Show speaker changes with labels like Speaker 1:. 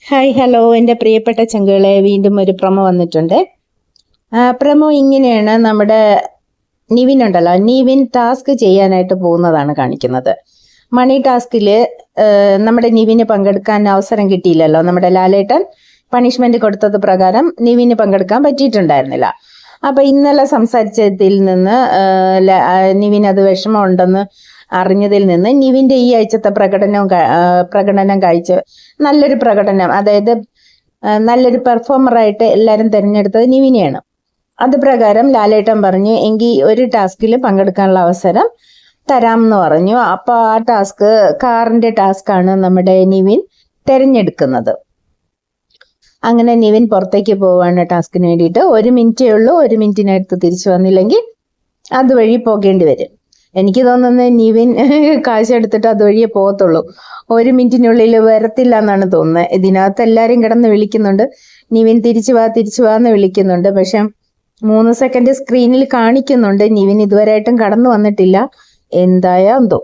Speaker 1: Hi hello എൻ്റെ പ്രിയപ്പെട്ട ചങ്കുകളെ, വീണ്ടും ഒരു പ്രൊമോ വന്നിട്ടുണ്ട്. പ്രൊമോ ഇങ്ങനെയാണ്. നമ്മുടെ നിവിൻ ഉണ്ടല്ലോ, നിവിൻ ടാസ്ക് ചെയ്യാനായിട്ട് പോകുന്നതാണ് കാണിക്കുന്നത്. മണി ടാസ്കിൽ നമ്മുടെ നിവിന് പങ്കെടുക്കാൻ അവസരം കിട്ടിയില്ലല്ലോ. നമ്മുടെ ലാലേട്ടൻ പണിഷ്മെന്റ് കൊടുത്തത് പ്രകാരം നിവിന് പങ്കെടുക്കാൻ പറ്റിയിട്ടുണ്ടായിരുന്നില്ല. അപ്പൊ ഇന്നലെ സംസാരിച്ചതിൽ നിന്ന് നിവിൻ അത് വിഷമമുണ്ടെന്ന് അറിഞ്ഞതിൽ നിന്ന് നിവിന്റെ ഈ ആഴ്ചത്തെ പ്രകടനം കാഴ്ച നല്ലൊരു പ്രകടനം, അതായത് നല്ലൊരു പെർഫോമറായിട്ട് എല്ലാവരും തിരഞ്ഞെടുത്തത് നിവിനെയാണ്. അത് പ്രകാരം ലാലേട്ടൻ പറഞ്ഞു, എങ്കിൽ ഒരു ടാസ്കിൽ പങ്കെടുക്കാനുള്ള അവസരം തരാം എന്ന് പറഞ്ഞു. അപ്പൊ ആ ടാസ്ക് കാറിന്റെ ടാസ്ക്കാണ് നമ്മുടെ നിവിൻ തിരഞ്ഞെടുക്കുന്നത്. അങ്ങനെ നിവിൻ പുറത്തേക്ക് പോവാണ് ടാസ്കിന് വേണ്ടിയിട്ട്. 1 മിനിറ്റേ ഉള്ളൂ. 1 മിനിറ്റിനടുത്ത് തിരിച്ചു വന്നില്ലെങ്കിൽ അതുവഴി പോകേണ്ടി വരും. എനിക്ക് തോന്നുന്നത് നിവിൻ കാശ് എടുത്തിട്ട് അതുവഴിയേ പോകത്തുള്ളൂ. 1 മിനിറ്റിനുള്ളിൽ വരത്തില്ല എന്നാണ് തോന്നുന്നത്. ഇതിനകത്ത് എല്ലാവരും കിടന്ന് വിളിക്കുന്നുണ്ട്, നിവിൻ തിരിച്ചു വാ എന്ന് വിളിക്കുന്നുണ്ട്. പക്ഷെ 3 സെക്കൻഡ് സ്ക്രീനിൽ കാണിക്കുന്നുണ്ട്, നിവിൻ ഇതുവരെയായിട്ടും കടന്നു വന്നിട്ടില്ല. എന്തായാ എന്തോ.